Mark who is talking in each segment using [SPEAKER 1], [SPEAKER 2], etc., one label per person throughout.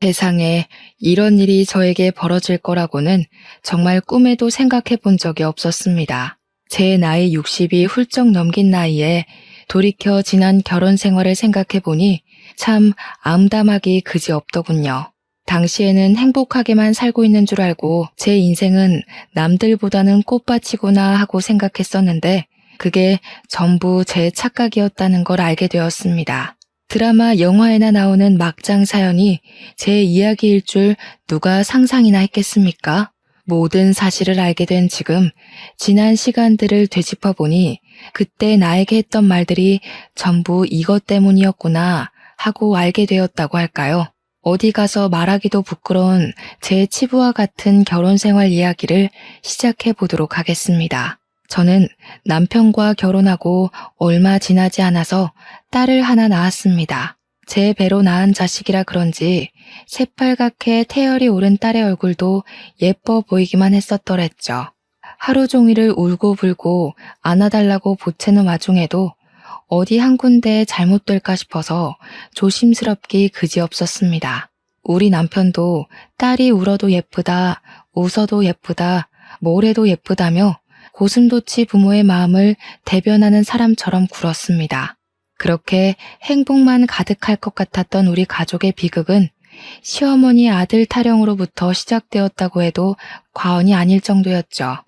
[SPEAKER 1] 세상에 이런 일이 저에게 벌어질 거라고는 정말 꿈에도 생각해 본 적이 없었습니다. 제 나이 60이 훌쩍 넘긴 나이에 돌이켜 지난 결혼 생활을 생각해 보니 참 암담하기 그지없더군요. 당시에는 행복하게만 살고 있는 줄 알고 제 인생은 남들보다는 꽃밭이구나 하고 생각했었는데 그게 전부 제 착각이었다는 걸 알게 되었습니다. 드라마, 영화에나 나오는 막장 사연이 제 이야기일 줄 누가 상상이나 했겠습니까? 모든 사실을 알게 된 지금, 지난 시간들을 되짚어 보니 그때 나에게 했던 말들이 전부 이것 때문이었구나 하고 알게 되었다고 할까요? 어디 가서 말하기도 부끄러운 제 치부와 같은 결혼 생활 이야기를 시작해 보도록 하겠습니다. 저는 남편과 결혼하고 얼마 지나지 않아서 딸을 하나 낳았습니다. 제 배로 낳은 자식이라 그런지 새빨갛게 태열이 오른 딸의 얼굴도 예뻐 보이기만 했었더랬죠. 하루 종일을 울고불고 안아달라고 보채는 와중에도 어디 한 군데 잘못될까 싶어서 조심스럽기 그지없었습니다. 우리 남편도 딸이 울어도 예쁘다, 웃어도 예쁘다, 뭘 해도 예쁘다며 고슴도치 부모의 마음을 대변하는 사람처럼 굴었습니다. 그렇게 행복만 가득할 것 같았던 우리 가족의 비극은 시어머니 아들 타령으로부터 시작되었다고 해도 과언이 아닐 정도였죠.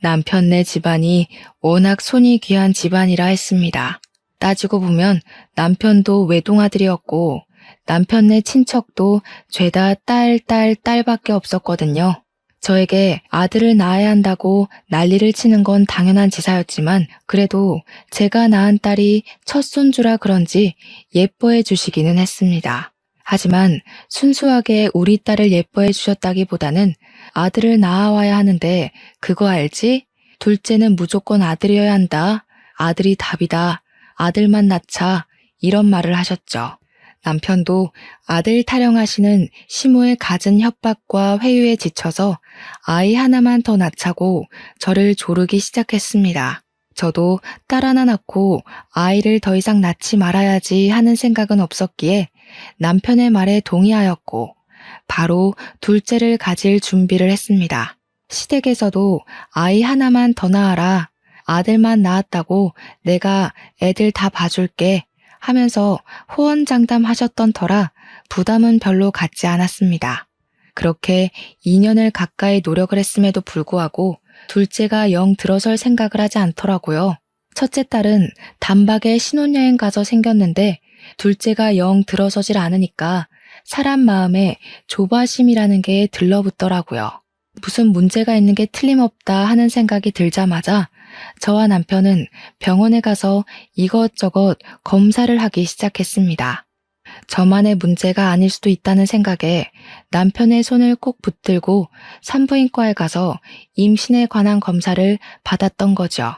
[SPEAKER 1] 남편네 집안이 워낙 손이 귀한 집안이라 했습니다. 따지고 보면 남편도 외동아들이었고 남편네 친척도 죄다 딸밖에 없었거든요. 저에게 아들을 낳아야 한다고 난리를 치는 건 당연한 지사였지만 그래도 제가 낳은 딸이 첫 손주라 그런지 예뻐해 주시기는 했습니다. 하지만 순수하게 우리 딸을 예뻐해 주셨다기보다는 아들을 낳아와야 하는데 그거 알지? 둘째는 무조건 아들이어야 한다. 아들이 답이다. 아들만 낳자. 이런 말을 하셨죠. 남편도 아들 타령하시는 시모의 갖은 협박과 회유에 지쳐서 아이 하나만 더 낳자고 저를 조르기 시작했습니다. 저도 딸 하나 낳고 아이를 더 이상 낳지 말아야지 하는 생각은 없었기에 남편의 말에 동의하였고 바로 둘째를 가질 준비를 했습니다. 시댁에서도 아이 하나만 더 낳아라. 아들만 낳았다고 내가 애들 다 봐줄게. 하면서 호언장담하셨던 터라 부담은 별로 갖지 않았습니다. 그렇게 2년을 가까이 노력을 했음에도 불구하고 둘째가 영 들어설 생각을 하지 않더라고요. 첫째 딸은 단박에 신혼여행 가서 생겼는데 둘째가 영 들어서질 않으니까 사람 마음에 조바심이라는 게 들러붙더라고요. 무슨 문제가 있는 게 틀림없다 하는 생각이 들자마자 저와 남편은 병원에 가서 이것저것 검사를 하기 시작했습니다. 저만의 문제가 아닐 수도 있다는 생각에 남편의 손을 꼭 붙들고 산부인과에 가서 임신에 관한 검사를 받았던 거죠.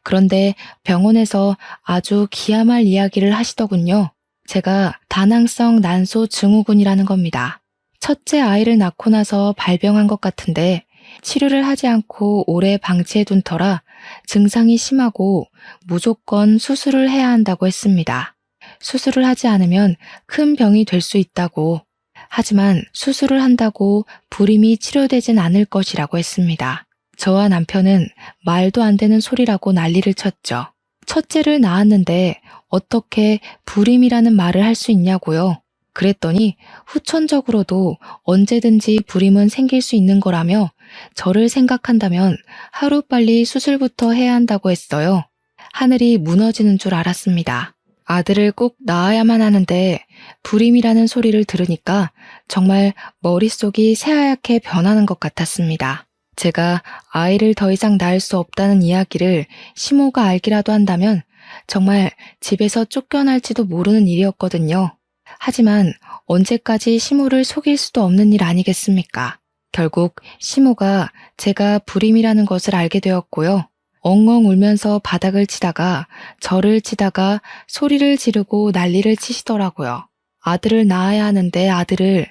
[SPEAKER 1] 그런데 병원에서 아주 기야말 이야기를 하시더군요. 제가 다낭성 난소 증후군이라는 겁니다. 첫째 아이를 낳고 나서 발병한 것 같은데 치료를 하지 않고 오래 방치해둔 터라 증상이 심하고 무조건 수술을 해야 한다고 했습니다. 수술을 하지 않으면 큰 병이 될 수 있다고. 하지만 수술을 한다고 불임이 치료되진 않을 것이라고 했습니다. 저와 남편은 말도 안 되는 소리라고 난리를 쳤죠. 첫째를 낳았는데 어떻게 불임이라는 말을 할 수 있냐고요. 그랬더니 후천적으로도 언제든지 불임은 생길 수 있는 거라며 저를 생각한다면 하루빨리 수술부터 해야 한다고 했어요. 하늘이 무너지는 줄 알았습니다. 아들을 꼭 낳아야만 하는데 불임이라는 소리를 들으니까 정말 머릿속이 새하얗게 변하는 것 같았습니다. 제가 아이를 더 이상 낳을 수 없다는 이야기를 시모가 알기라도 한다면 정말 집에서 쫓겨날지도 모르는 일이었거든요. 하지만 언제까지 시모를 속일 수도 없는 일 아니겠습니까? 결국 시모가 제가 불임이라는 것을 알게 되었고요. 엉엉 울면서 바닥을 치다가 저를 치다가 소리를 지르고 난리를 치시더라고요. 아들을 낳아야 하는데 아들을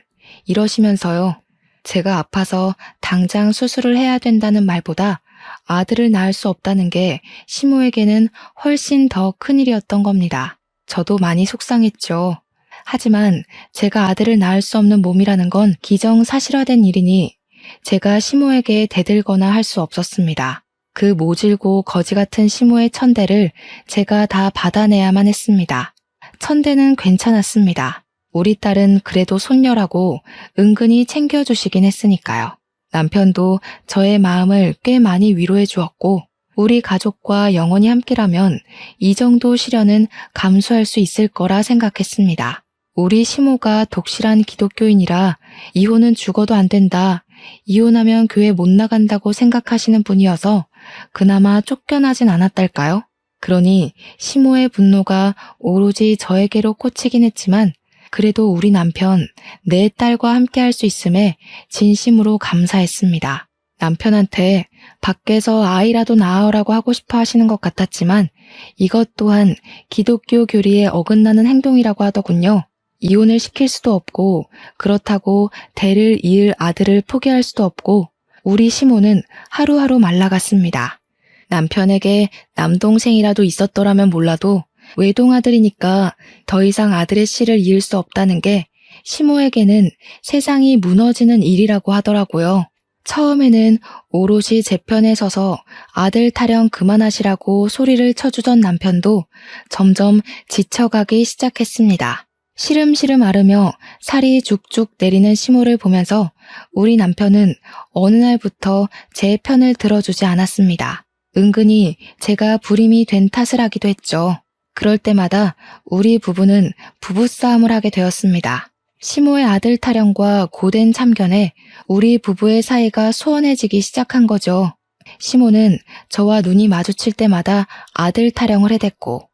[SPEAKER 1] 이러시면서요. 제가 아파서 당장 수술을 해야 된다는 말보다 아들을 낳을 수 없다는 게 시모에게는 훨씬 더 큰일이었던 겁니다. 저도 많이 속상했죠. 하지만 제가 아들을 낳을 수 없는 몸이라는 건 기정사실화된 일이니 제가 시모에게 대들거나 할 수 없었습니다. 그 모질고 거지 같은 시모의 천대를 제가 다 받아내야만 했습니다. 천대는 괜찮았습니다. 우리 딸은 그래도 손녀라고 은근히 챙겨주시긴 했으니까요. 남편도 저의 마음을 꽤 많이 위로해 주었고 우리 가족과 영원히 함께라면 이 정도 시련은 감수할 수 있을 거라 생각했습니다. 우리 시모가 독실한 기독교인이라 이혼은 죽어도 안 된다, 이혼하면 교회 못 나간다고 생각하시는 분이어서 그나마 쫓겨나진 않았달까요? 그러니 시모의 분노가 오로지 저에게로 꽂히긴 했지만 그래도 우리 남편, 내 딸과 함께 할 수 있음에 진심으로 감사했습니다. 남편한테 밖에서 아이라도 낳으라고 하고 싶어 하시는 것 같았지만 이것 또한 기독교 교리에 어긋나는 행동이라고 하더군요. 이혼을 시킬 수도 없고 그렇다고 대를 이을 아들을 포기할 수도 없고 우리 시모는 하루하루 말라갔습니다. 남편에게 남동생이라도 있었더라면 몰라도 외동아들이니까 더 이상 아들의 씨를 이을 수 없다는 게 시모에게는 세상이 무너지는 일이라고 하더라고요. 처음에는 오롯이 제 편에 서서 아들 타령 그만하시라고 소리를 쳐주던 남편도 점점 지쳐가기 시작했습니다. 시름시름 앓으며 살이 죽죽 내리는 시모를 보면서 우리 남편은 어느 날부터 제 편을 들어주지 않았습니다. 은근히 제가 불임이 된 탓을 하기도 했죠. 그럴 때마다 우리 부부는 부부싸움을 하게 되었습니다. 시모의 아들 타령과 고된 참견에 우리 부부의 사이가 소원해지기 시작한 거죠. 시모는 저와 눈이 마주칠 때마다 아들 타령을 해댔고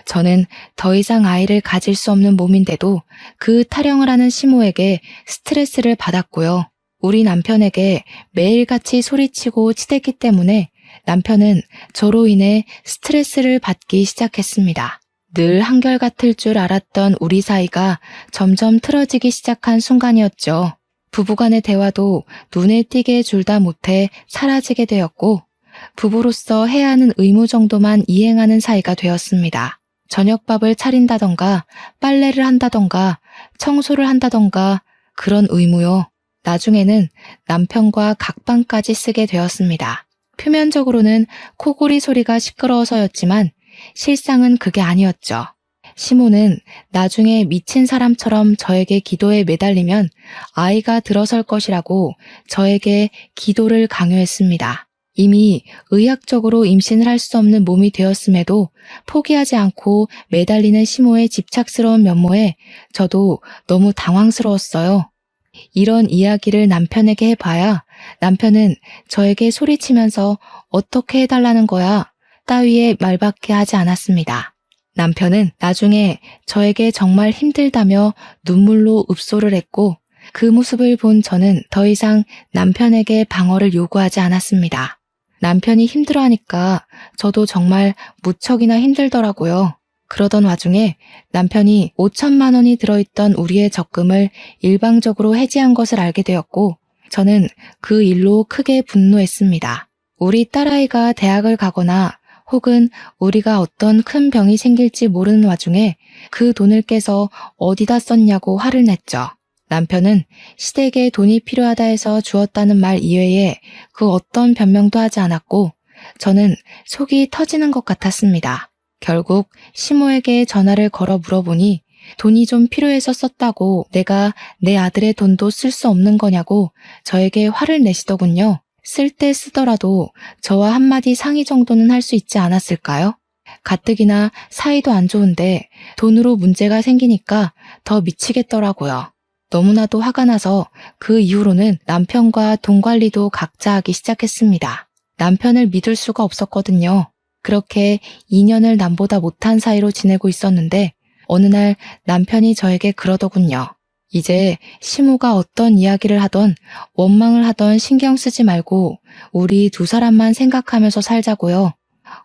[SPEAKER 1] 저는 더 이상 아이를 가질 수 없는 몸인데도 그 타령을 하는 시모에게 스트레스를 받았고요. 우리 남편에게 매일같이 소리치고 치댔기 때문에 남편은 저로 인해 스트레스를 받기 시작했습니다. 늘 한결같을 줄 알았던 우리 사이가 점점 틀어지기 시작한 순간이었죠. 부부간의 대화도 눈에 띄게 줄다 못해 사라지게 되었고 부부로서 해야 하는 의무 정도만 이행하는 사이가 되었습니다. 저녁밥을 차린다던가 빨래를 한다던가 청소를 한다던가 그런 의무요. 나중에는 남편과 각방까지 쓰게 되었습니다. 표면적으로는 코골이 소리가 시끄러워서였지만 실상은 그게 아니었죠. 시모는 나중에 미친 사람처럼 저에게 기도에 매달리면 아이가 들어설 것이라고 저에게 기도를 강요했습니다. 이미 의학적으로 임신을 할 수 없는 몸이 되었음에도 포기하지 않고 매달리는 시모의 집착스러운 면모에 저도 너무 당황스러웠어요. 이런 이야기를 남편에게 해봐야 남편은 저에게 소리치면서 어떻게 해달라는 거야 따위의 말밖에 하지 않았습니다. 남편은 나중에 저에게 정말 힘들다며 눈물로 읍소를 했고 그 모습을 본 저는 더 이상 남편에게 방어를 요구하지 않았습니다. 남편이 힘들어하니까 저도 정말 무척이나 힘들더라고요. 그러던 와중에 남편이 5천만 원이 들어있던 우리의 적금을 일방적으로 해지한 것을 알게 되었고 저는 그 일로 크게 분노했습니다. 우리 딸아이가 대학을 가거나 혹은 우리가 어떤 큰 병이 생길지 모르는 와중에 그 돈을 깨서 어디다 썼냐고 화를 냈죠. 남편은 시댁에 돈이 필요하다 해서 주었다는 말 이외에 그 어떤 변명도 하지 않았고 저는 속이 터지는 것 같았습니다. 결국 시모에게 전화를 걸어 물어보니 돈이 좀 필요해서 썼다고 내가 내 아들의 돈도 쓸 수 없는 거냐고 저에게 화를 내시더군요. 쓸 때 쓰더라도 저와 한마디 상의 정도는 할 수 있지 않았을까요? 가뜩이나 사이도 안 좋은데 돈으로 문제가 생기니까 더 미치겠더라고요. 너무나도 화가 나서 그 이후로는 남편과 돈 관리도 각자 하기 시작했습니다. 남편을 믿을 수가 없었거든요. 그렇게 2년을 남보다 못한 사이로 지내고 있었는데 어느 날 남편이 저에게 그러더군요. 이제 시모가 어떤 이야기를 하던 원망을 하던 신경 쓰지 말고 우리 두 사람만 생각하면서 살자고요.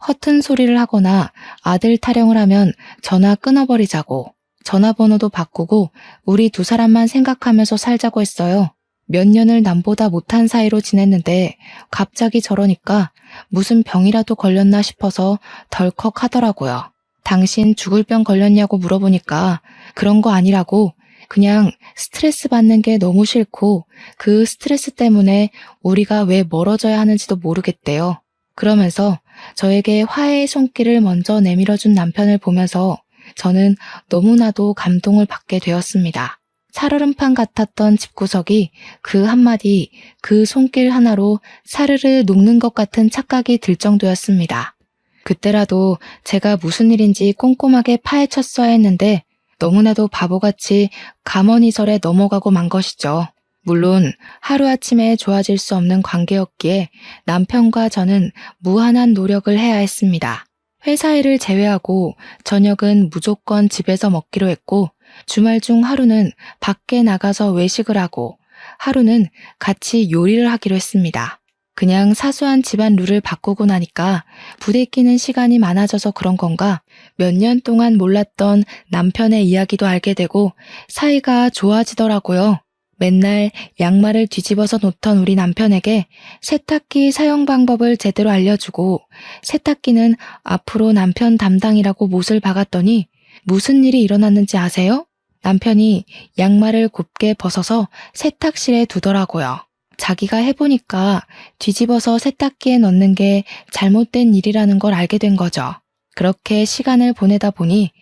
[SPEAKER 1] 허튼 소리를 하거나 아들 타령을 하면 전화 끊어버리자고. 전화번호도 바꾸고 우리 두 사람만 생각하면서 살자고 했어요. 몇 년을 남보다 못한 사이로 지냈는데 갑자기 저러니까 무슨 병이라도 걸렸나 싶어서 덜컥 하더라고요. 당신 죽을 병 걸렸냐고 물어보니까 그런 거 아니라고. 그냥 스트레스 받는 게 너무 싫고 그 스트레스 때문에 우리가 왜 멀어져야 하는지도 모르겠대요. 그러면서 저에게 화해의 손길을 먼저 내밀어준 남편을 보면서 저는 너무나도 감동을 받게 되었습니다. 살얼음판 같았던 집구석이 그 한마디, 그 손길 하나로 사르르 녹는 것 같은 착각이 들 정도였습니다. 그때라도 제가 무슨 일인지 꼼꼼하게 파헤쳤어야 했는데 너무나도 바보같이 감언이설에 넘어가고 만 것이죠. 물론 하루아침에 좋아질 수 없는 관계였기에 남편과 저는 무한한 노력을 해야 했습니다. 회사 일을 제외하고 저녁은 무조건 집에서 먹기로 했고 주말 중 하루는 밖에 나가서 외식을 하고 하루는 같이 요리를 하기로 했습니다. 그냥 사소한 집안 룰을 바꾸고 나니까 부대끼는 시간이 많아져서 그런 건가 몇 년 동안 몰랐던 남편의 이야기도 알게 되고 사이가 좋아지더라고요. 맨날 양말을 뒤집어서 놓던 우리 남편에게 세탁기 사용 방법을 제대로 알려주고 세탁기는 앞으로 남편 담당이라고 못을 박았더니 무슨 일이 일어났는지 아세요? 남편이 양말을 곱게 벗어서 세탁실에 두더라고요. 자기가 해보니까 뒤집어서 세탁기에 넣는 게 잘못된 일이라는 걸 알게 된 거죠. 그렇게 시간을 보내다 보니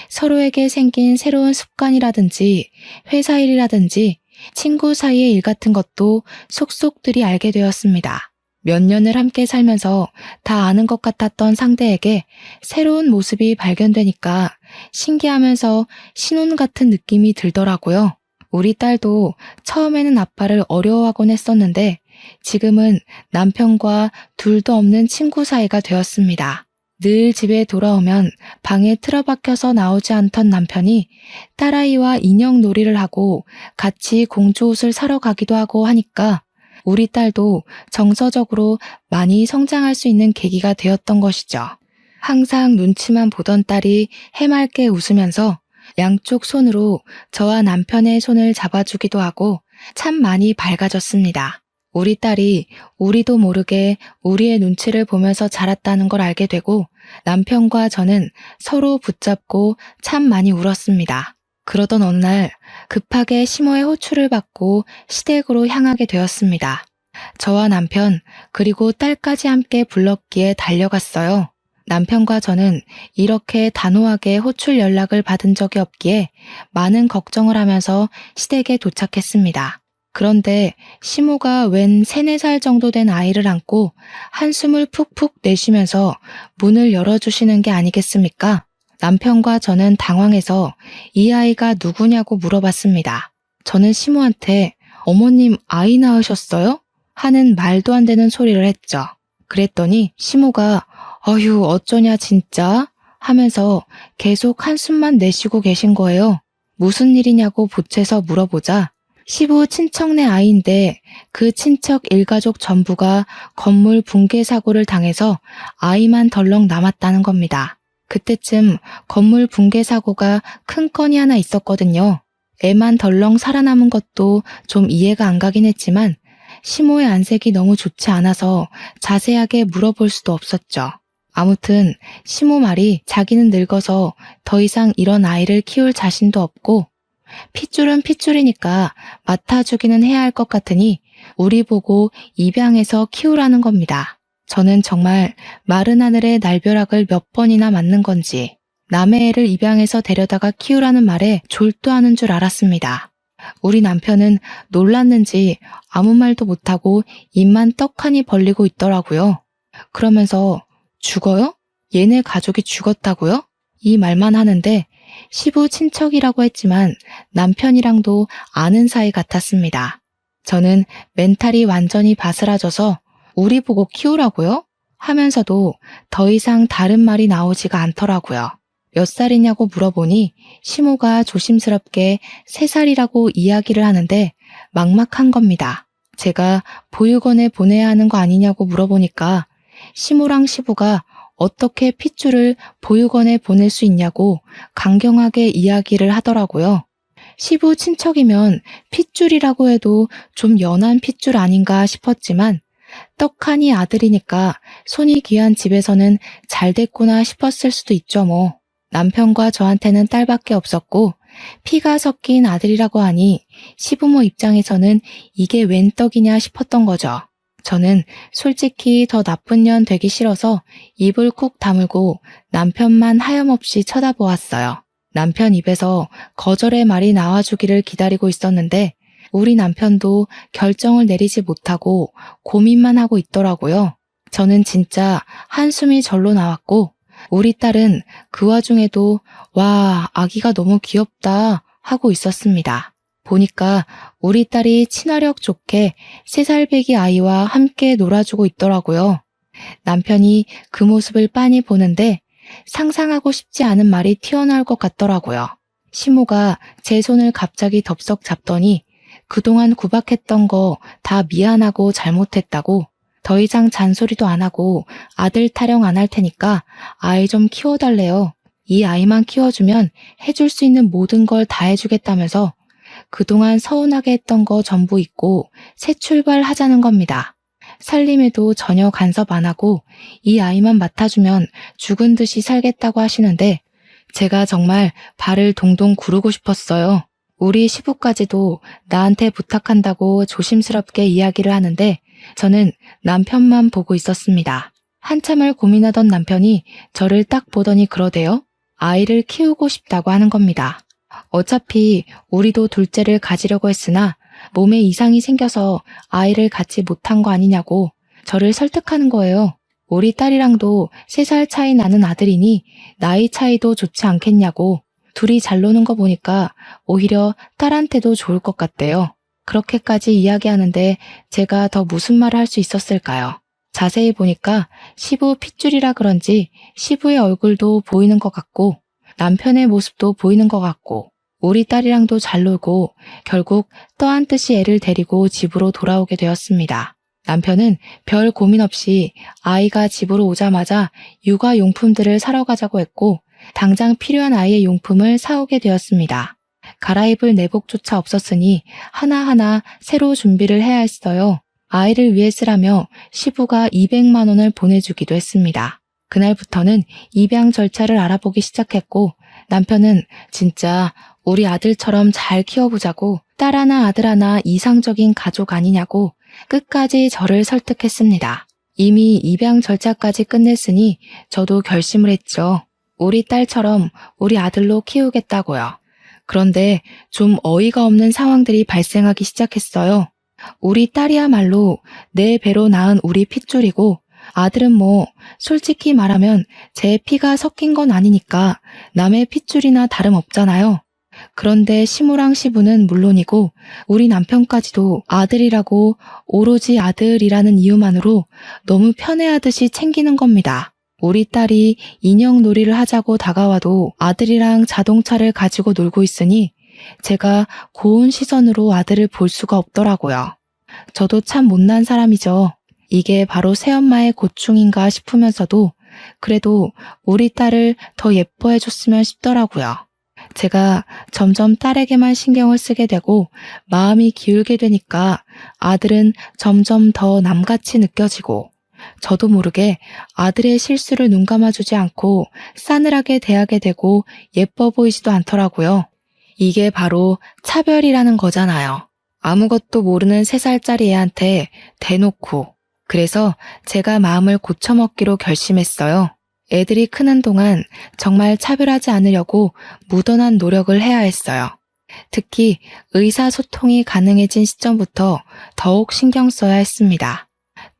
[SPEAKER 1] 서로에게 생긴 새로운 습관이라든지 회사 일이라든지 친구 사이의 일 같은 것도 속속들이 알게 되었습니다. 몇 년을 함께 살면서 다 아는 것 같았던 상대에게 새로운 모습이 발견되니까 신기하면서 신혼 같은 느낌이 들더라고요. 우리 딸도 처음에는 아빠를 어려워하곤 했었는데 지금은 남편과 둘도 없는 친구 사이가 되었습니다. 늘 집에 돌아오면 방에 틀어박혀서 나오지 않던 남편이 딸아이와 인형 놀이를 하고 같이 공주 옷을 사러 가기도 하고 하니까 우리 딸도 정서적으로 많이 성장할 수 있는 계기가 되었던 것이죠. 항상 눈치만 보던 딸이 해맑게 웃으면서 양쪽 손으로 저와 남편의 손을 잡아주기도 하고 참 많이 밝아졌습니다. 우리 딸이 우리도 모르게 우리의 눈치를 보면서 자랐다는 걸 알게 되고 남편과 저는 서로 붙잡고 참 많이 울었습니다. 그러던 어느 날 급하게 시모의 호출을 받고 시댁으로 향하게 되었습니다. 저와 남편 그리고 딸까지 함께 불렀기에 달려갔어요. 남편과 저는 이렇게 단호하게 호출 연락을 받은 적이 없기에 많은 걱정을 하면서 시댁에 도착했습니다. 그런데 시모가 웬 3, 4살 정도 된 아이를 안고 한숨을 푹푹 내쉬면서 문을 열어주시는 게 아니겠습니까? 남편과 저는 당황해서 이 아이가 누구냐고 물어봤습니다. 저는 시모한테 어머님 아이 낳으셨어요? 하는 말도 안 되는 소리를 했죠. 그랬더니 시모가 어휴 어쩌냐 진짜 하면서 계속 한숨만 내쉬고 계신 거예요. 무슨 일이냐고 보채서 물어보자 시부 친척네 아이인데 그 친척 일가족 전부가 건물 붕괴 사고를 당해서 아이만 덜렁 남았다는 겁니다. 그때쯤 건물 붕괴 사고가 큰 건이 하나 있었거든요. 애만 덜렁 살아남은 것도 좀 이해가 안 가긴 했지만 시모의 안색이 너무 좋지 않아서 자세하게 물어볼 수도 없었죠. 아무튼 시모 말이 자기는 늙어서 더 이상 이런 아이를 키울 자신도 없고 핏줄은 핏줄이니까 맡아주기는 해야 할 것 같으니 우리 보고 입양해서 키우라는 겁니다. 저는 정말 마른 하늘에 날벼락을 몇 번이나 맞는 건지 남의 애를 입양해서 데려다가 키우라는 말에 졸도하는 줄 알았습니다. 우리 남편은 놀랐는지 아무 말도 못하고 입만 떡하니 벌리고 있더라고요. 그러면서 죽어요? 얘네 가족이 죽었다고요? 이 말만 하는데 시부 친척이라고 했지만 남편이랑도 아는 사이 같았습니다. 저는 멘탈이 완전히 바스라져서 우리 보고 키우라고요? 하면서도 더 이상 다른 말이 나오지가 않더라고요. 몇 살이냐고 물어보니 시모가 조심스럽게 3살이라고 이야기를 하는데 막막한 겁니다. 제가 보육원에 보내야 하는 거 아니냐고 물어보니까 시모랑 시부가 어떻게 핏줄을 보육원에 보낼 수 있냐고 강경하게 이야기를 하더라고요. 시부 친척이면 핏줄이라고 해도 좀 연한 핏줄 아닌가 싶었지만 떡하니 아들이니까 손이 귀한 집에서는 잘 됐구나 싶었을 수도 있죠 뭐. 남편과 저한테는 딸밖에 없었고 피가 섞인 아들이라고 하니 시부모 입장에서는 이게 웬 떡이냐 싶었던 거죠. 저는 솔직히 더 나쁜 년 되기 싫어서 입을 꾹 다물고 남편만 하염없이 쳐다보았어요. 남편 입에서 거절의 말이 나와주기를 기다리고 있었는데 우리 남편도 결정을 내리지 못하고 고민만 하고 있더라고요. 저는 진짜 한숨이 절로 나왔고 우리 딸은 그 와중에도 와, 아기가 너무 귀엽다 하고 있었습니다. 보니까 우리 딸이 친화력 좋게 3살 배기 아이와 함께 놀아주고 있더라고요. 남편이 그 모습을 빤히 보는데 상상하고 싶지 않은 말이 튀어나올 것 같더라고요. 시모가 제 손을 갑자기 덥석 잡더니 그동안 구박했던 거 다 미안하고 잘못했다고 더 이상 잔소리도 안 하고 아들 타령 안 할 테니까 아이 좀 키워달래요. 이 아이만 키워주면 해줄 수 있는 모든 걸 다 해주겠다면서 그동안 서운하게 했던 거 전부 잊고 새 출발하자는 겁니다. 살림에도 전혀 간섭 안 하고 이 아이만 맡아주면 죽은 듯이 살겠다고 하시는데 제가 정말 발을 동동 구르고 싶었어요. 우리 시부까지도 나한테 부탁한다고 조심스럽게 이야기를 하는데 저는 남편만 보고 있었습니다. 한참을 고민하던 남편이 저를 딱 보더니 그러대요. 아이를 키우고 싶다고 하는 겁니다. 어차피 우리도 둘째를 가지려고 했으나 몸에 이상이 생겨서 아이를 갖지 못한 거 아니냐고 저를 설득하는 거예요. 우리 딸이랑도 3살 차이 나는 아들이니 나이 차이도 좋지 않겠냐고. 둘이 잘 노는 거 보니까 오히려 딸한테도 좋을 것 같대요. 그렇게까지 이야기하는데 제가 더 무슨 말을 할 수 있었을까요? 자세히 보니까 시부 핏줄이라 그런지 시부의 얼굴도 보이는 것 같고 남편의 모습도 보이는 것 같고 우리 딸이랑도 잘 놀고 결국 떠안듯이 애를 데리고 집으로 돌아오게 되었습니다. 남편은 별 고민 없이 아이가 집으로 오자마자 육아용품들을 사러 가자고 했고 당장 필요한 아이의 용품을 사오게 되었습니다. 갈아입을 내복조차 없었으니 하나하나 새로 준비를 해야 했어요. 아이를 위해 쓰라며 시부가 200만 원을 보내주기도 했습니다. 그날부터는 입양 절차를 알아보기 시작했고 남편은 진짜 우리 아들처럼 잘 키워보자고 딸 하나 아들 하나 이상적인 가족 아니냐고 끝까지 저를 설득했습니다. 이미 입양 절차까지 끝냈으니 저도 결심을 했죠. 우리 딸처럼 우리 아들로 키우겠다고요. 그런데 좀 어이가 없는 상황들이 발생하기 시작했어요. 우리 딸이야말로 내 배로 낳은 우리 핏줄이고 아들은 뭐 솔직히 말하면 제 피가 섞인 건 아니니까 남의 핏줄이나 다름없잖아요. 그런데 시무랑 시부는 물론이고 우리 남편까지도 아들이라고 오로지 아들이라는 이유만으로 너무 편애하듯이 챙기는 겁니다. 우리 딸이 인형놀이를 하자고 다가와도 아들이랑 자동차를 가지고 놀고 있으니 제가 고운 시선으로 아들을 볼 수가 없더라고요. 저도 참 못난 사람이죠. 이게 바로 새엄마의 고충인가 싶으면서도 그래도 우리 딸을 더 예뻐해줬으면 싶더라고요. 제가 점점 딸에게만 신경을 쓰게 되고 마음이 기울게 되니까 아들은 점점 더 남같이 느껴지고 저도 모르게 아들의 실수를 눈감아주지 않고 싸늘하게 대하게 되고 예뻐 보이지도 않더라고요. 이게 바로 차별이라는 거잖아요. 아무것도 모르는 3살짜리 애한테 대놓고. 그래서 제가 마음을 고쳐먹기로 결심했어요. 애들이 크는 동안 정말 차별하지 않으려고 무던한 노력을 해야 했어요. 특히 의사소통이 가능해진 시점부터 더욱 신경 써야 했습니다.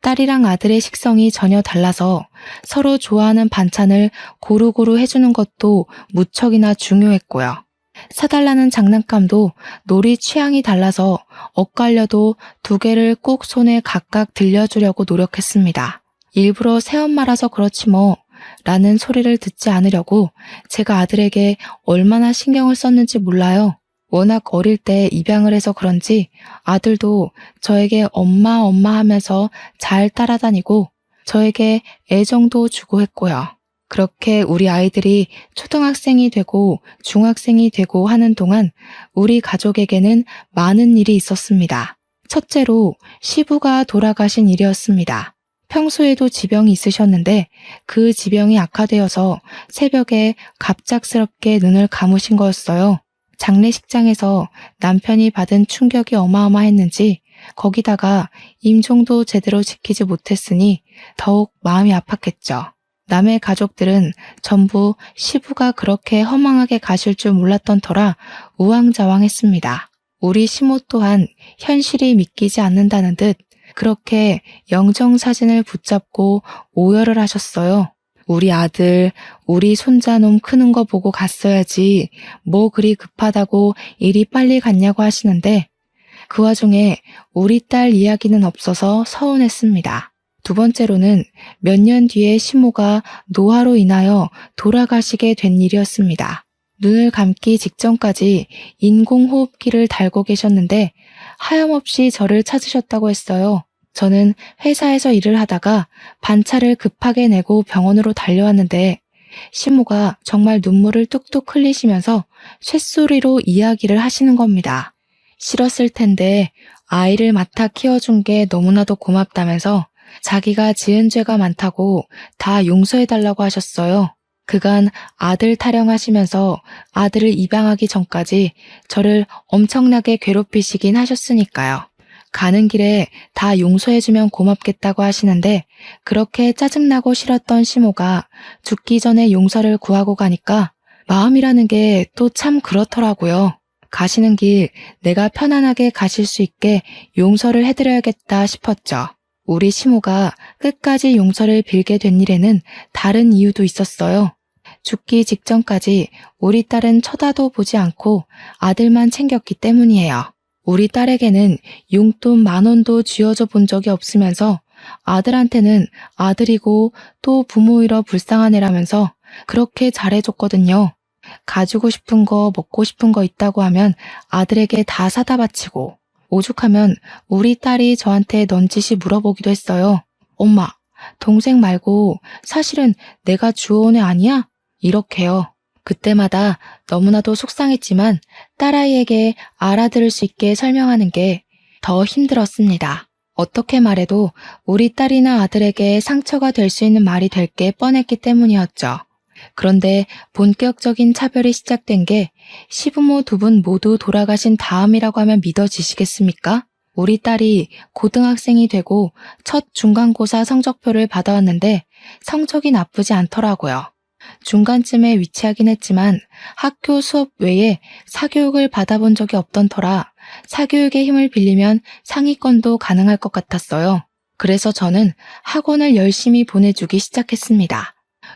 [SPEAKER 1] 딸이랑 아들의 식성이 전혀 달라서 서로 좋아하는 반찬을 고루고루 해주는 것도 무척이나 중요했고요. 사달라는 장난감도 놀이 취향이 달라서 엇갈려도 2개를 꼭 손에 각각 들려주려고 노력했습니다. 일부러 새엄마라서 그렇지 뭐 라는 소리를 듣지 않으려고 제가 아들에게 얼마나 신경을 썼는지 몰라요. 워낙 어릴 때 입양을 해서 그런지 아들도 저에게 엄마 엄마 하면서 잘 따라다니고 저에게 애정도 주고 했고요. 그렇게 우리 아이들이 초등학생이 되고 중학생이 되고 하는 동안 우리 가족에게는 많은 일이 있었습니다. 첫째로 시부가 돌아가신 일이었습니다. 평소에도 지병이 있으셨는데 그 지병이 악화되어서 새벽에 갑작스럽게 눈을 감으신 거였어요. 장례식장에서 남편이 받은 충격이 어마어마했는지 거기다가 임종도 제대로 지키지 못했으니 더욱 마음이 아팠겠죠. 남의 가족들은 전부 시부가 그렇게 허망하게 가실 줄 몰랐던 터라 우왕좌왕했습니다. 우리 시모 또한 현실이 믿기지 않는다는 듯 그렇게 영정사진을 붙잡고 오열을 하셨어요. 우리 아들, 우리 손자놈 크는 거 보고 갔어야지 뭐 그리 급하다고 일이 빨리 갔냐고 하시는데 그 와중에 우리 딸 이야기는 없어서 서운했습니다. 두 번째로는 몇 년 뒤에 시모가 노화로 인하여 돌아가시게 된 일이었습니다. 눈을 감기 직전까지 인공호흡기를 달고 계셨는데 하염없이 저를 찾으셨다고 했어요. 저는 회사에서 일을 하다가 반차를 급하게 내고 병원으로 달려왔는데 시모가 정말 눈물을 뚝뚝 흘리시면서 쇳소리로 이야기를 하시는 겁니다. 싫었을 텐데 아이를 맡아 키워준 게 너무나도 고맙다면서 자기가 지은 죄가 많다고 다 용서해달라고 하셨어요. 그간 아들 타령하시면서 아들을 입양하기 전까지 저를 엄청나게 괴롭히시긴 하셨으니까요. 가는 길에 다 용서해주면 고맙겠다고 하시는데 그렇게 짜증나고 싫었던 시모가 죽기 전에 용서를 구하고 가니까 마음이라는 게 또 참 그렇더라고요. 가시는 길 내가 편안하게 가실 수 있게 용서를 해드려야겠다 싶었죠. 우리 시모가 끝까지 용서를 빌게 된 일에는 다른 이유도 있었어요. 죽기 직전까지 우리 딸은 쳐다도 보지 않고 아들만 챙겼기 때문이에요. 우리 딸에게는 용돈 10,000원도 쥐어줘 본 적이 없으면서 아들한테는 아들이고 또 부모이러 불쌍한 애라면서 그렇게 잘해줬거든요. 가지고 싶은 거 먹고 싶은 거 있다고 하면 아들에게 다 사다 바치고 오죽하면 우리 딸이 저한테 넌지시 물어보기도 했어요. 엄마, 동생 말고 사실은 내가 주워온 애 아니야? 이렇게요. 그때마다 너무나도 속상했지만 딸아이에게 알아들을 수 있게 설명하는 게 더 힘들었습니다. 어떻게 말해도 우리 딸이나 아들에게 상처가 될 수 있는 말이 될 게 뻔했기 때문이었죠. 그런데 본격적인 차별이 시작된 게 시부모 두 분 모두 돌아가신 다음이라고 하면 믿어지시겠습니까? 우리 딸이 고등학생이 되고 첫 중간고사 성적표를 받아왔는데 성적이 나쁘지 않더라고요. 중간쯤에 위치하긴 했지만 학교 수업 외에 사교육을 받아본 적이 없던 터라 사교육의 힘을 빌리면 상위권도 가능할 것 같았어요. 그래서 저는 학원을 열심히 보내주기 시작했습니다.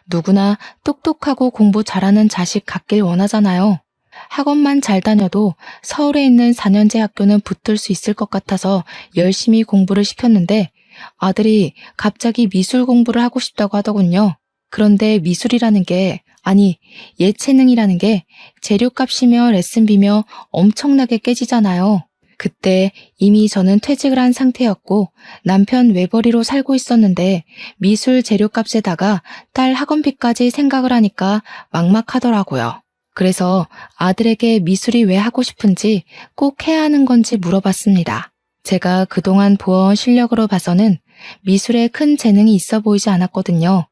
[SPEAKER 1] 누구나 똑똑하고 공부 잘하는 자식 갖길 원하잖아요. 학원만 잘 다녀도 서울에 있는 4년제 학교는 붙을 수 있을 것 같아서 열심히 공부를 시켰는데 아들이 갑자기 미술 공부를 하고 싶다고 하더군요. 그런데 미술이라는 게, 아니 예체능이라는 게 재료값이며 레슨비며 엄청나게 깨지잖아요. 그때 이미 저는 퇴직을 한 상태였고 남편 외벌이로 살고 있었는데 미술 재료값에다가 딸 학원비까지 생각을 하니까 막막하더라고요. 그래서 아들에게 미술이 왜 하고 싶은지 꼭 해야 하는 건지 물어봤습니다. 제가 그동안 보아온 실력으로 봐서는 미술에 큰 재능이 있어 보이지 않았거든요.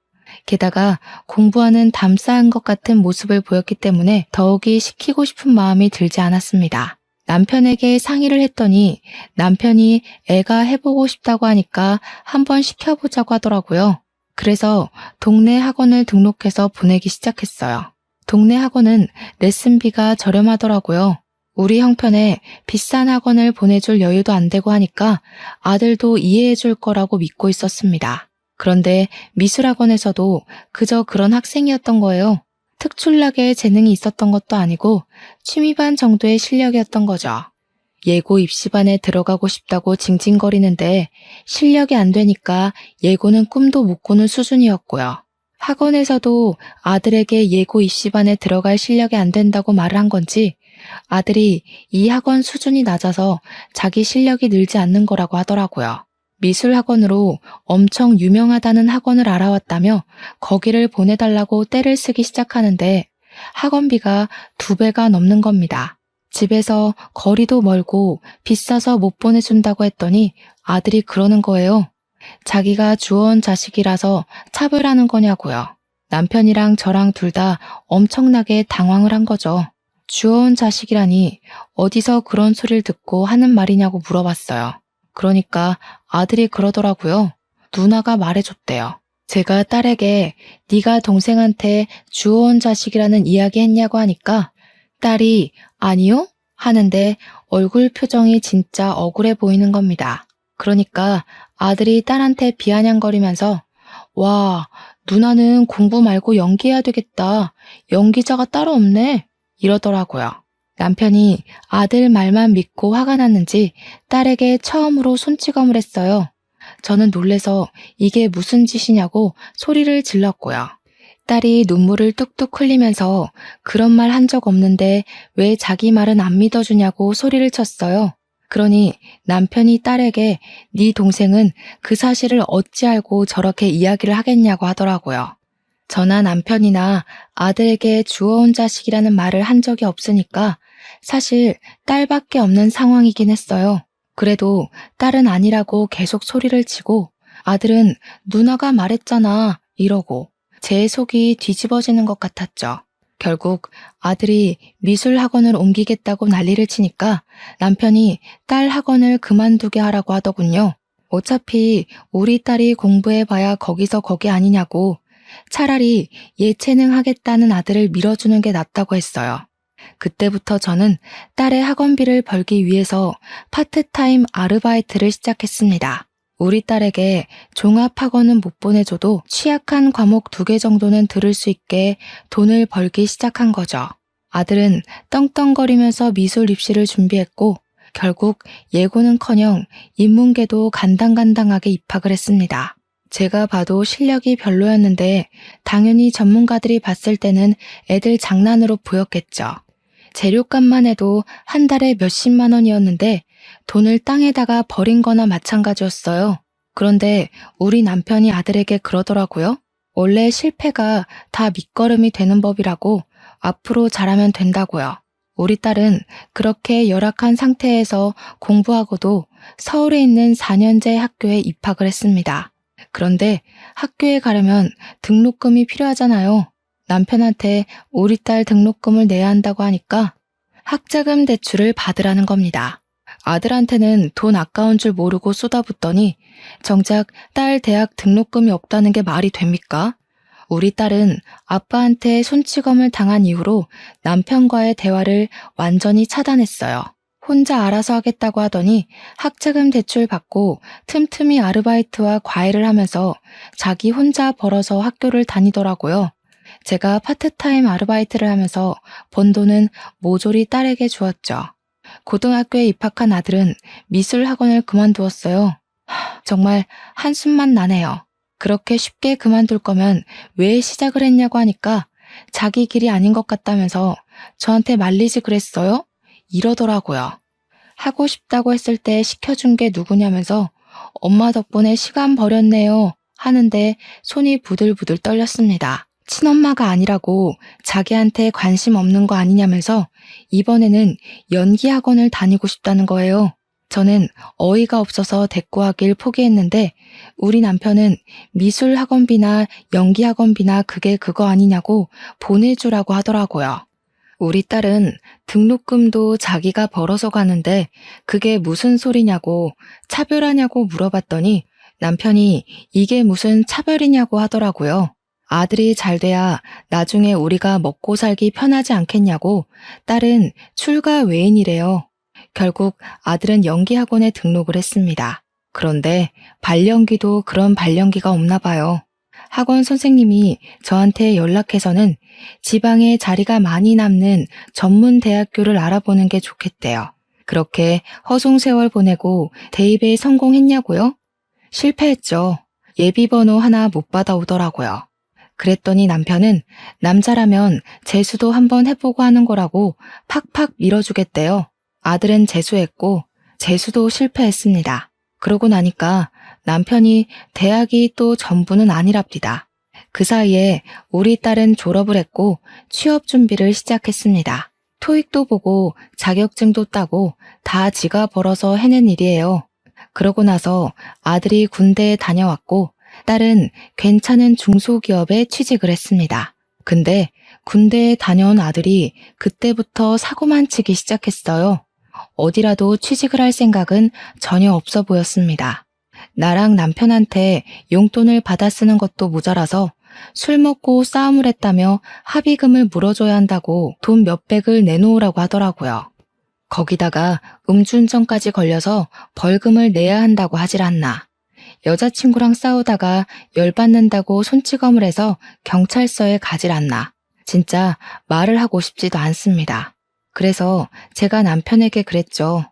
[SPEAKER 1] 게다가 공부하는 담싸한 것 같은 모습을 보였기 때문에 더욱이 시키고 싶은 마음이 들지 않았습니다. 남편에게 상의를 했더니 남편이 애가 해보고 싶다고 하니까 한번 시켜보자고 하더라고요. 그래서 동네 학원을 등록해서 보내기 시작했어요. 동네 학원은 레슨비가 저렴하더라고요. 우리 형편에 비싼 학원을 보내줄 여유도 안 되고 하니까 아들도 이해해줄 거라고 믿고 있었습니다. 그런데 미술학원에서도 그저 그런 학생이었던 거예요. 특출나게 재능이 있었던 것도 아니고 취미반 정도의 실력이었던 거죠. 예고 입시반에 들어가고 싶다고 징징거리는데 실력이 안 되니까 예고는 꿈도 못 꾸는 수준이었고요. 학원에서도 아들에게 예고 입시반에 들어갈 실력이 안 된다고 말을 한 건지 아들이 이 학원 수준이 낮아서 자기 실력이 늘지 않는 거라고 하더라고요. 미술학원으로 엄청 유명하다는 학원을 알아왔다며 거기를 보내달라고 떼를 쓰기 시작하는데 학원비가 2배가 넘는 겁니다. 집에서 거리도 멀고 비싸서 못 보내준다고 했더니 아들이 그러는 거예요. 자기가 주워온 자식이라서 차별하는 거냐고요. 남편이랑 저랑 둘 다 엄청나게 당황을 한 거죠. 주워온 자식이라니 어디서 그런 소리를 듣고 하는 말이냐고 물어봤어요. 그러니까 아들이 그러더라고요. 누나가 말해줬대요. 제가 딸에게 네가 동생한테 주워온 자식이라는 이야기 했냐고 하니까 딸이 아니요? 하는데 얼굴 표정이 진짜 억울해 보이는 겁니다. 그러니까 아들이 딸한테 비아냥거리면서 와, 누나는 공부 말고 연기해야 되겠다. 연기자가 따로 없네. 이러더라고요. 남편이 아들 말만 믿고 화가 났는지 딸에게 처음으로 손찌검을 했어요. 저는 놀래서 이게 무슨 짓이냐고 소리를 질렀고요. 딸이 눈물을 뚝뚝 흘리면서 그런 말 한 적 없는데 왜 자기 말은 안 믿어주냐고 소리를 쳤어요. 그러니 남편이 딸에게 네 동생은 그 사실을 어찌 알고 저렇게 이야기를 하겠냐고 하더라고요. 저나 남편이나 아들에게 주워온 자식이라는 말을 한 적이 없으니까 사실 딸밖에 없는 상황이긴 했어요. 그래도 딸은 아니라고 계속 소리를 치고 아들은 누나가 말했잖아 이러고 제 속이 뒤집어지는 것 같았죠. 결국 아들이 미술 학원을 옮기겠다고 난리를 치니까 남편이 딸 학원을 그만두게 하라고 하더군요. 어차피 우리 딸이 공부해봐야 거기서 거기 아니냐고 차라리 예체능 하겠다는 아들을 밀어주는 게 낫다고 했어요. 그때부터 저는 딸의 학원비를 벌기 위해서 파트타임 아르바이트를 시작했습니다. 우리 딸에게 종합학원은 못 보내줘도 취약한 과목 2개 정도는 들을 수 있게 돈을 벌기 시작한 거죠. 아들은 떵떵거리면서 미술 입시를 준비했고 결국 예고는커녕 인문계도 간당간당하게 입학을 했습니다. 제가 봐도 실력이 별로였는데 당연히 전문가들이 봤을 때는 애들 장난으로 보였겠죠. 재료값만 해도 한 달에 몇십만 원이었는데 돈을 땅에다가 버린 거나 마찬가지였어요. 그런데 우리 남편이 아들에게 그러더라고요. 원래 실패가 다 밑거름이 되는 법이라고 앞으로 잘하면 된다고요. 우리 딸은 그렇게 열악한 상태에서 공부하고도 서울에 있는 4년제 학교에 입학을 했습니다. 그런데 학교에 가려면 등록금이 필요하잖아요. 남편한테 우리 딸 등록금을 내야 한다고 하니까 학자금 대출을 받으라는 겁니다. 아들한테는 돈 아까운 줄 모르고 쏟아붓더니 정작 딸 대학 등록금이 없다는 게 말이 됩니까? 우리 딸은 아빠한테 손찌검을 당한 이후로 남편과의 대화를 완전히 차단했어요. 혼자 알아서 하겠다고 하더니 학자금 대출 받고 틈틈이 아르바이트와 과외를 하면서 자기 혼자 벌어서 학교를 다니더라고요. 제가 파트타임 아르바이트를 하면서 번 돈은 모조리 딸에게 주었죠. 고등학교에 입학한 아들은 미술 학원을 그만두었어요. 정말 한숨만 나네요. 그렇게 쉽게 그만둘 거면 왜 시작을 했냐고 하니까 자기 길이 아닌 것 같다면서 저한테 말리지 그랬어요? 이러더라고요. 하고 싶다고 했을 때 시켜준 게 누구냐면서 엄마 덕분에 시간 버렸네요 하는데 손이 부들부들 떨렸습니다. 친엄마가 아니라고 자기한테 관심 없는 거 아니냐면서 이번에는 연기 학원을 다니고 싶다는 거예요. 저는 어이가 없어서 대꾸하길 포기했는데 우리 남편은 미술 학원비나 연기 학원비나 그게 그거 아니냐고 보내주라고 하더라고요. 우리 딸은 등록금도 자기가 벌어서 가는데 그게 무슨 소리냐고 차별하냐고 물어봤더니 남편이 이게 무슨 차별이냐고 하더라고요. 아들이 잘 돼야 나중에 우리가 먹고 살기 편하지 않겠냐고 딸은 출가 외인이래요. 결국 아들은 연기학원에 등록을 했습니다. 그런데 발연기도 그런 발연기가 없나 봐요. 학원 선생님이 저한테 연락해서는 지방에 자리가 많이 남는 전문 대학교를 알아보는 게 좋겠대요. 그렇게 허송세월 보내고 대입에 성공했냐고요? 실패했죠. 예비번호 하나 못 받아오더라고요. 그랬더니 남편은 남자라면 재수도 한번 해보고 하는 거라고 팍팍 밀어주겠대요. 아들은 재수했고 재수도 실패했습니다. 그러고 나니까 남편이 대학이 또 전부는 아니랍니다. 그 사이에 우리 딸은 졸업을 했고 취업 준비를 시작했습니다. 토익도 보고 자격증도 따고 다 지가 벌어서 해낸 일이에요. 그러고 나서 아들이 군대에 다녀왔고 딸은 괜찮은 중소기업에 취직을 했습니다. 근데 군대에 다녀온 아들이 그때부터 사고만 치기 시작했어요. 어디라도 취직을 할 생각은 전혀 없어 보였습니다. 나랑 남편한테 용돈을 받아 쓰는 것도 모자라서 술 먹고 싸움을 했다며 합의금을 물어줘야 한다고 돈 몇백을 내놓으라고 하더라고요. 거기다가 음주운전까지 걸려서 벌금을 내야 한다고 하질 않나. 여자친구랑 싸우다가 열받는다고 손찌검을 해서 경찰서에 가질 않나. 진짜 말을 하고 싶지도 않습니다. 그래서 제가 남편에게 그랬죠.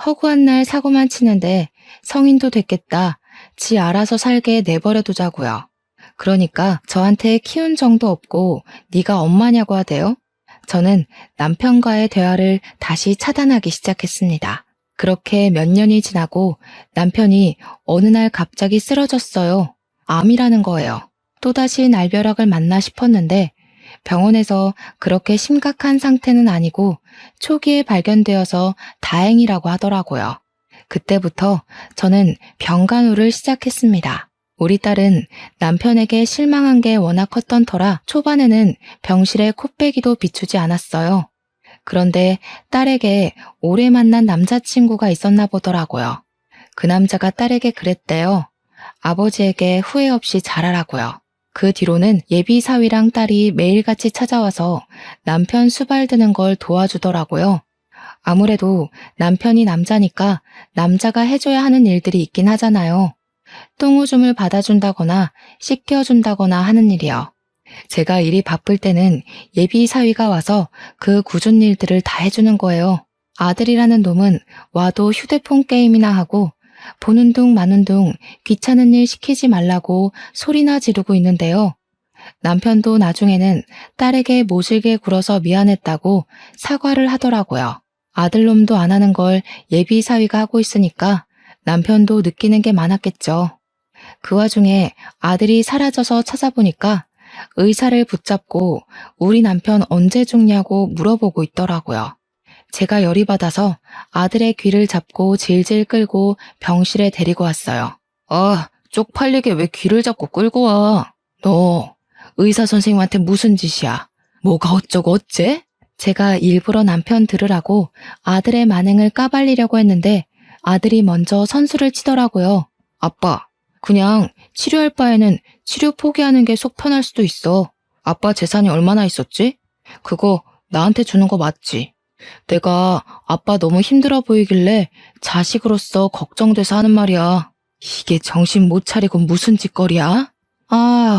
[SPEAKER 1] 허구한 날 사고만 치는데 성인도 됐겠다. 지 알아서 살게 내버려 두자고요. 그러니까 저한테 키운 정도 없고 네가 엄마냐고 하대요. 저는 남편과의 대화를 다시 차단하기 시작했습니다. 그렇게 몇 년이 지나고 남편이 어느 날 갑자기 쓰러졌어요. 암이라는 거예요. 또다시 날벼락을 맞나 싶었는데 병원에서 그렇게 심각한 상태는 아니고 초기에 발견되어서 다행이라고 하더라고요. 그때부터 저는 병간호를 시작했습니다. 우리 딸은 남편에게 실망한 게 워낙 컸던 터라 초반에는 병실에 코빼기도 비추지 않았어요. 그런데 딸에게 오래 만난 남자친구가 있었나 보더라고요. 그 남자가 딸에게 그랬대요. 아버지에게 후회 없이 잘하라고요. 그 뒤로는 예비 사위랑 딸이 매일같이 찾아와서 남편 수발 드는 걸 도와주더라고요. 아무래도 남편이 남자니까 남자가 해줘야 하는 일들이 있긴 하잖아요. 똥오줌을 받아준다거나 씻겨준다거나 하는 일이요. 제가 일이 바쁠 때는 예비 사위가 와서 그 굳은 일들을 다 해주는 거예요. 아들이라는 놈은 와도 휴대폰 게임이나 하고 보는 둥 마는 둥 귀찮은 일 시키지 말라고 소리나 지르고 있는데요. 남편도 나중에는 딸에게 모질게 굴어서 미안했다고 사과를 하더라고요. 아들놈도 안 하는 걸 예비 사위가 하고 있으니까 남편도 느끼는 게 많았겠죠. 그 와중에 아들이 사라져서 찾아보니까 의사를 붙잡고 우리 남편 언제 죽냐고 물어보고 있더라고요. 제가 열이 받아서 아들의 귀를 잡고 질질 끌고 병실에 데리고 왔어요. 쪽팔리게 왜 귀를 잡고 끌고 와? 너 의사 선생님한테 무슨 짓이야? 뭐가 어쩌고 어째? 제가 일부러 남편 들으라고 아들의 만행을 까발리려고 했는데 아들이 먼저 선수를 치더라고요. 아빠, 그냥 치료할 바에는 치료 포기하는 게 속 편할 수도 있어. 아빠 재산이 얼마나 있었지? 그거 나한테 주는 거 맞지? 내가 아빠 너무 힘들어 보이길래 자식으로서 걱정돼서 하는 말이야. 이게 정신 못 차리고 무슨 짓거리야?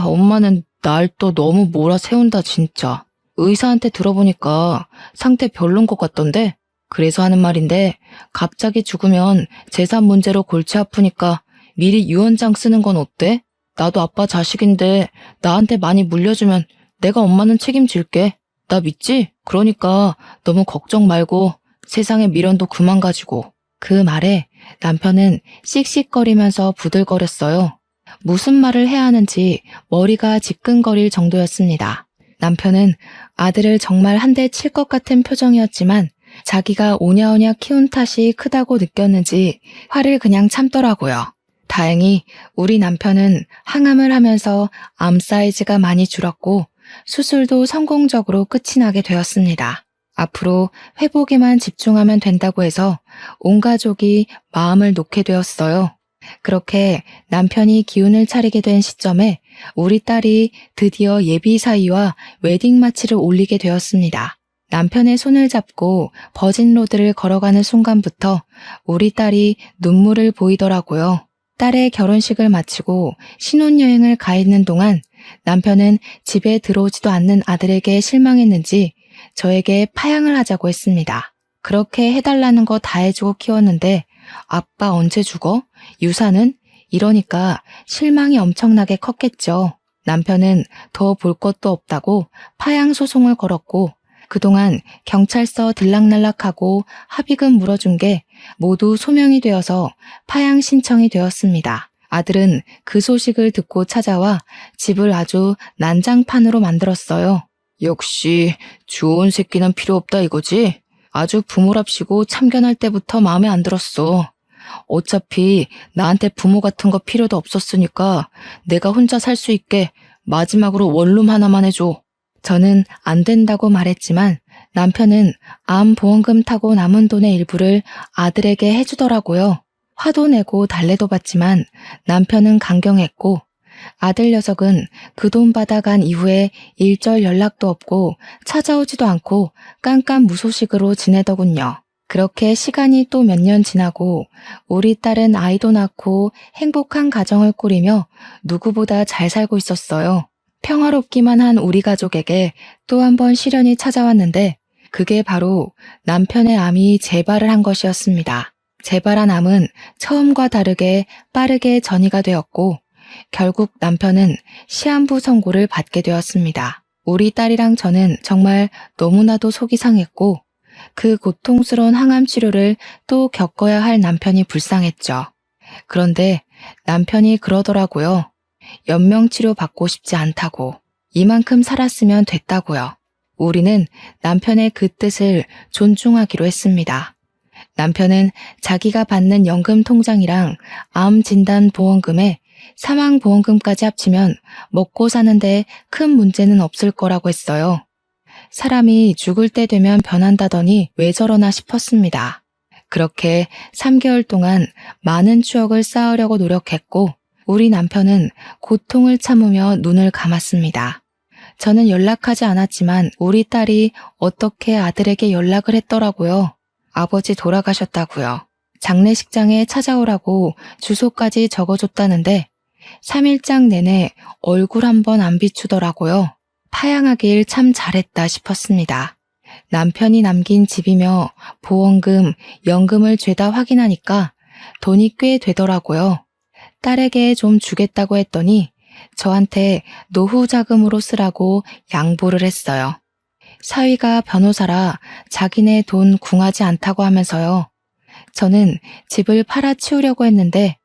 [SPEAKER 1] 엄마는 날 또 너무 몰아세운다 진짜. 의사한테 들어보니까 상태 별론 것 같던데? 그래서 하는 말인데 갑자기 죽으면 재산 문제로 골치 아프니까 미리 유언장 쓰는 건 어때? 나도 아빠 자식인데 나한테 많이 물려주면 내가 엄마는 책임질게. 나 믿지? 그러니까 너무 걱정 말고 세상에 미련도 그만 가지고. 그 말에 남편은 씩씩거리면서 부들거렸어요. 무슨 말을 해야 하는지 머리가 지끈거릴 정도였습니다. 남편은 아들을 정말 한 대 칠 것 같은 표정이었지만 자기가 오냐오냐 키운 탓이 크다고 느꼈는지 화를 그냥 참더라고요. 다행히 우리 남편은 항암을 하면서 암 사이즈가 많이 줄었고 수술도 성공적으로 끝이 나게 되었습니다. 앞으로 회복에만 집중하면 된다고 해서 온 가족이 마음을 놓게 되었어요. 그렇게 남편이 기운을 차리게 된 시점에 우리 딸이 드디어 예비 사위와 웨딩 마치를 올리게 되었습니다. 남편의 손을 잡고 버진로드를 걸어가는 순간부터 우리 딸이 눈물을 보이더라고요. 딸의 결혼식을 마치고 신혼여행을 가 있는 동안 남편은 집에 들어오지도 않는 아들에게 실망했는지 저에게 파양을 하자고 했습니다. 그렇게 해달라는 거 다 해주고 키웠는데 아빠 언제 죽어? 유산은? 이러니까 실망이 엄청나게 컸겠죠. 남편은 더 볼 것도 없다고 파양 소송을 걸었고 그동안 경찰서 들락날락하고 합의금 물어준 게 모두 소명이 되어서 파양 신청이 되었습니다. 아들은 그 소식을 듣고 찾아와 집을 아주 난장판으로 만들었어요. 역시 좋은 새끼는 필요 없다 이거지? 아주 부모랍시고 참견할 때부터 마음에 안 들었어. 어차피 나한테 부모 같은 거 필요도 없었으니까 내가 혼자 살 수 있게 마지막으로 원룸 하나만 해줘. 저는 안 된다고 말했지만 남편은 암 보험금 타고 남은 돈의 일부를 아들에게 해주더라고요. 화도 내고 달래도 받지만 남편은 강경했고 아들 녀석은 그 돈 받아간 이후에 일절 연락도 없고 찾아오지도 않고 깜깜무소식으로 지내더군요. 그렇게 시간이 또 몇 년 지나고 우리 딸은 아이도 낳고 행복한 가정을 꾸리며 누구보다 잘 살고 있었어요. 평화롭기만 한 우리 가족에게 또 한 번 시련이 찾아왔는데 그게 바로 남편의 암이 재발을 한 것이었습니다. 재발한 암은 처음과 다르게 빠르게 전이가 되었고 결국 남편은 시한부 선고를 받게 되었습니다. 우리 딸이랑 저는 정말 너무나도 속이 상했고 그 고통스러운 항암 치료를 또 겪어야 할 남편이 불쌍했죠. 그런데 남편이 그러더라고요. 연명치료 받고 싶지 않다고. 이만큼 살았으면 됐다고요. 우리는 남편의 그 뜻을 존중하기로 했습니다. 남편은 자기가 받는 연금 통장이랑 암 진단 보험금에 사망 보험금까지 합치면 먹고 사는데 큰 문제는 없을 거라고 했어요. 사람이 죽을 때 되면 변한다더니 왜 저러나 싶었습니다. 그렇게 3개월 동안 많은 추억을 쌓으려고 노력했고 우리 남편은 고통을 참으며 눈을 감았습니다. 저는 연락하지 않았지만 우리 딸이 어떻게 아들에게 연락을 했더라고요. 아버지 돌아가셨다고요. 장례식장에 찾아오라고 주소까지 적어줬다는데 3일장 내내 얼굴 한 번 안 비추더라고요. 파양하길 참 잘했다 싶었습니다. 남편이 남긴 집이며 보험금, 연금을 죄다 확인하니까 돈이 꽤 되더라고요. 딸에게 좀 주겠다고 했더니 저한테 노후 자금으로 쓰라고 양보를 했어요. 사위가 변호사라 자기네 돈 궁하지 않다고 하면서요. 저는 집을 팔아치우려고 했는데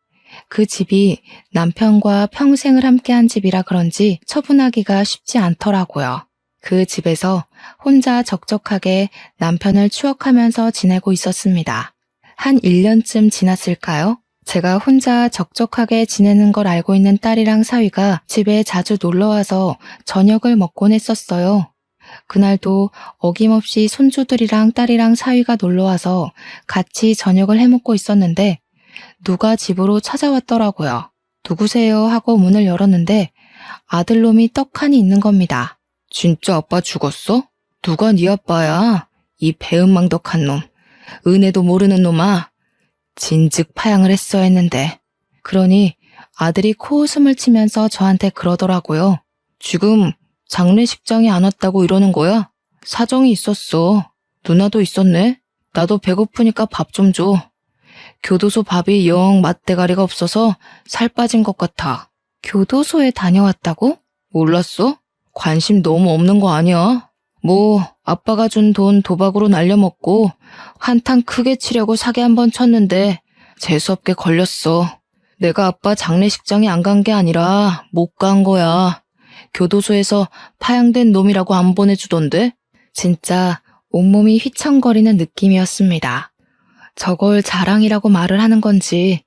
[SPEAKER 1] 그 집이 남편과 평생을 함께한 집이라 그런지 처분하기가 쉽지 않더라고요. 그 집에서 혼자 적적하게 남편을 추억하면서 지내고 있었습니다. 한 1년쯤 지났을까요? 제가 혼자 적적하게 지내는 걸 알고 있는 딸이랑 사위가 집에 자주 놀러와서 저녁을 먹곤 했었어요. 그날도 어김없이 손주들이랑 딸이랑 사위가 놀러와서 같이 저녁을 해먹고 있었는데 누가 집으로 찾아왔더라고요. 누구세요? 하고 문을 열었는데 아들놈이 떡하니 있는 겁니다. 진짜 아빠 죽었어? 누가 네 아빠야? 이 배은망덕한 놈. 은혜도 모르는 놈아. 진즉 파양을 했어야 했는데. 그러니 아들이 코웃음을 치면서 저한테 그러더라고요. 지금 장례식장에 안 왔다고 이러는 거야? 사정이 있었어. 누나도 있었네. 나도 배고프니까 밥 좀 줘. 교도소 밥이 영 맛대가리가 없어서 살 빠진 것 같아. 교도소에 다녀왔다고? 몰랐어? 관심 너무 없는 거 아니야? 뭐 아빠가 준 돈 도박으로 날려먹고 한탕 크게 치려고 사기 한 번 쳤는데 재수없게 걸렸어. 내가 아빠 장례식장에 안 간 게 아니라 못 간 거야. 교도소에서 파양된 놈이라고 안 보내주던데? 진짜 온몸이 휘청거리는 느낌이었습니다. 저걸 자랑이라고 말을 하는 건지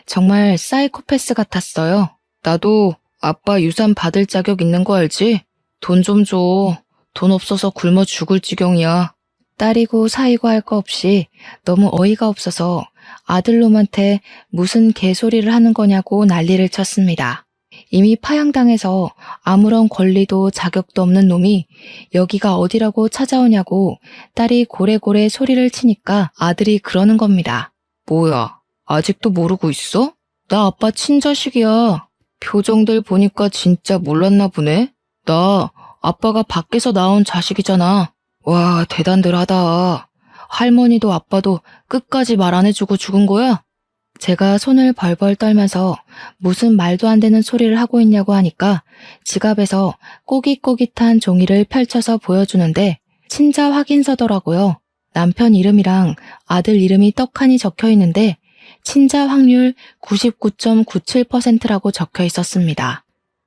[SPEAKER 1] 정말 사이코패스 같았어요. 나도 아빠 유산 받을 자격 있는 거 알지? 돈 좀 줘. 돈 없어서 굶어 죽을 지경이야. 딸이고 사이고 할 거 없이 너무 어이가 없어서 아들놈한테 무슨 개소리를 하는 거냐고 난리를 쳤습니다. 이미 파양당해서 아무런 권리도 자격도 없는 놈이 여기가 어디라고 찾아오냐고 딸이 고래고래 소리를 치니까 아들이 그러는 겁니다. 뭐야, 아직도 모르고 있어? 나 아빠 친자식이야. 표정들 보니까 진짜 몰랐나 보네. 나 아빠가 밖에서 나온 자식이잖아. 와, 대단들 하다. 할머니도 아빠도 끝까지 말 안 해주고 죽은 거야? 제가 손을 벌벌 떨면서 무슨 말도 안 되는 소리를 하고 있냐고 하니까 지갑에서 꼬깃꼬깃한 종이를 펼쳐서 보여주는데 친자 확인서더라고요. 남편 이름이랑 아들 이름이 떡하니 적혀 있는데 친자 확률 99.97%라고 적혀 있었습니다.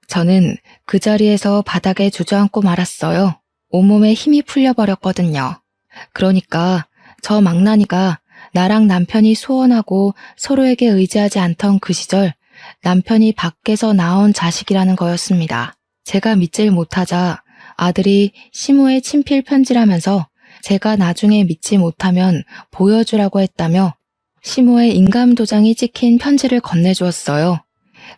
[SPEAKER 1] 저는 그 자리에서 바닥에 주저앉고 말았어요. 온몸에 힘이 풀려버렸거든요. 그러니까 저 망나니가 나랑 남편이 소원하고 서로에게 의지하지 않던 그 시절 남편이 밖에서 낳은 자식이라는 거였습니다. 제가 믿질 못하자 아들이 시모의 친필 편지라면서 제가 나중에 믿지 못하면 보여주라고 했다며 시모의 인감 도장이 찍힌 편지를 건네주었어요.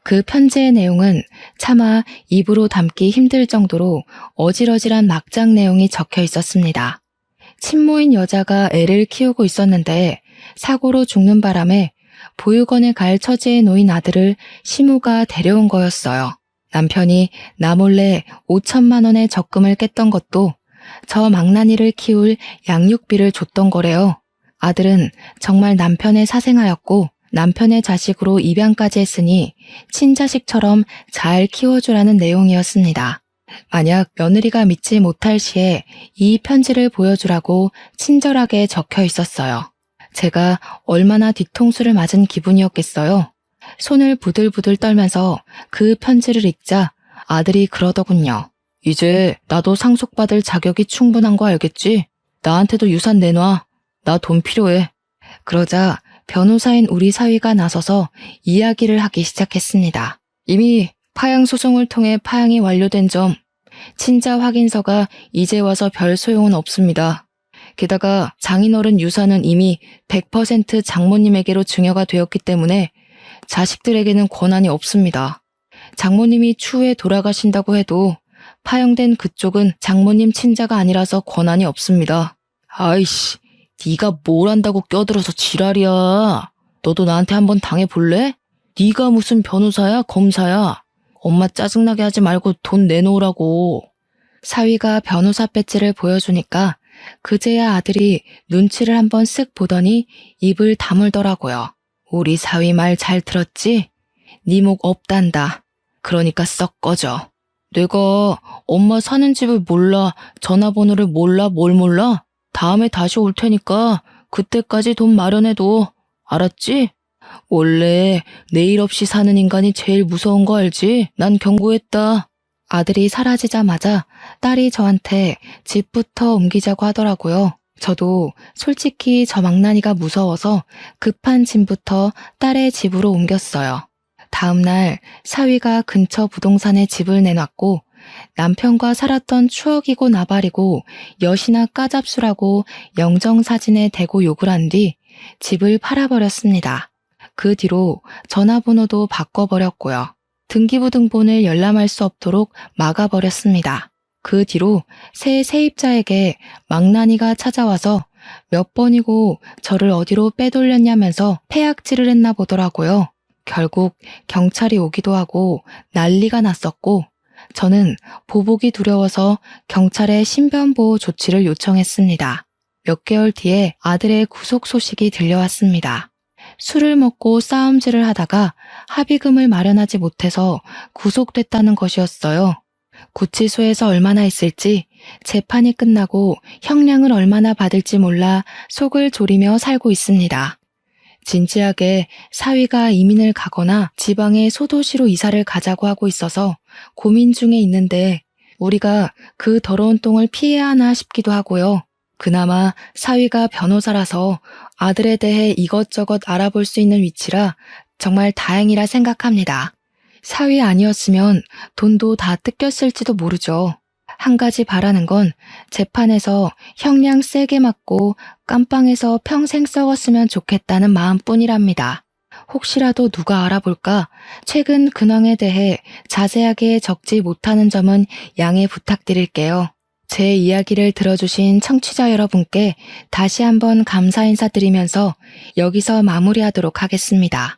[SPEAKER 1] 그 편지의 내용은 차마 입으로 담기 힘들 정도로 어질어질한 막장 내용이 적혀 있었습니다. 친모인 여자가 애를 키우고 있었는데 사고로 죽는 바람에 보육원에 갈 처지에 놓인 아들을 시모가 데려온 거였어요. 남편이 나 몰래 5천만 원의 적금을 깼던 것도 저 망나니를 키울 양육비를 줬던 거래요. 아들은 정말 남편의 사생아였고 남편의 자식으로 입양까지 했으니 친자식처럼 잘 키워주라는 내용이었습니다. 만약 며느리가 믿지 못할 시에 이 편지를 보여주라고 친절하게 적혀 있었어요. 제가 얼마나 뒤통수를 맞은 기분이었겠어요. 손을 부들부들 떨면서 그 편지를 읽자 아들이 그러더군요. 이제 나도 상속받을 자격이 충분한 거 알겠지? 나한테도 유산 내놔. 나 돈 필요해. 그러자 변호사인 우리 사위가 나서서 이야기를 하기 시작했습니다. 이미 파양 소송을 통해 파양이 완료된 점, 친자 확인서가 이제 와서 별 소용은 없습니다. 게다가 장인어른 유산은 이미 100% 장모님에게로 증여가 되었기 때문에 자식들에게는 권한이 없습니다. 장모님이 추후에 돌아가신다고 해도 파양된 그쪽은 장모님 친자가 아니라서 권한이 없습니다. 아이씨, 네가 뭘 안다고 껴들어서 지랄이야. 너도 나한테 한번 당해볼래? 네가 무슨 변호사야, 검사야. 엄마 짜증나게 하지 말고 돈 내놓으라고. 사위가 변호사 배지를 보여주니까 그제야 아들이 눈치를 한번 쓱 보더니 입을 다물더라고요. 우리 사위 말 잘 들었지? 네 목 없단다. 그러니까 썩 꺼져. 내가 엄마 사는 집을 몰라, 전화번호를 몰라, 뭘 몰라? 다음에 다시 올 테니까 그때까지 돈 마련해둬. 알았지? 원래 내일 없이 사는 인간이 제일 무서운 거 알지? 난 경고했다. 아들이 사라지자마자 딸이 저한테 집부터 옮기자고 하더라고요. 저도 솔직히 저 망나니가 무서워서 급한 짐부터 딸의 집으로 옮겼어요. 다음날 사위가 근처 부동산에 집을 내놨고 남편과 살았던 추억이고 나발이고 엿이나 까잡수라고 영정사진에 대고 욕을 한 뒤 집을 팔아버렸습니다. 그 뒤로 전화번호도 바꿔버렸고요. 등기부등본을 열람할 수 없도록 막아버렸습니다. 그 뒤로 새 세입자에게 망나니가 찾아와서 몇 번이고 저를 어디로 빼돌렸냐면서 폐악질을 했나 보더라고요. 결국 경찰이 오기도 하고 난리가 났었고 저는 보복이 두려워서 경찰에 신변보호 조치를 요청했습니다. 몇 개월 뒤에 아들의 구속 소식이 들려왔습니다. 술을 먹고 싸움질을 하다가 합의금을 마련하지 못해서 구속됐다는 것이었어요. 구치소에서 얼마나 있을지 재판이 끝나고 형량을 얼마나 받을지 몰라 속을 졸이며 살고 있습니다. 진지하게 사위가 이민을 가거나 지방의 소도시로 이사를 가자고 하고 있어서 고민 중에 있는데 우리가 그 더러운 똥을 피해야 하나 싶기도 하고요. 그나마 사위가 변호사라서 아들에 대해 이것저것 알아볼 수 있는 위치라 정말 다행이라 생각합니다. 사위 아니었으면 돈도 다 뜯겼을지도 모르죠. 한 가지 바라는 건 재판에서 형량 세게 맞고 깜빵에서 평생 썩었으면 좋겠다는 마음뿐이랍니다. 혹시라도 누가 알아볼까 최근 근황에 대해 자세하게 적지 못하는 점은 양해 부탁드릴게요. 제 이야기를 들어주신 청취자 여러분께 다시 한번 감사 인사드리면서 여기서 마무리하도록 하겠습니다.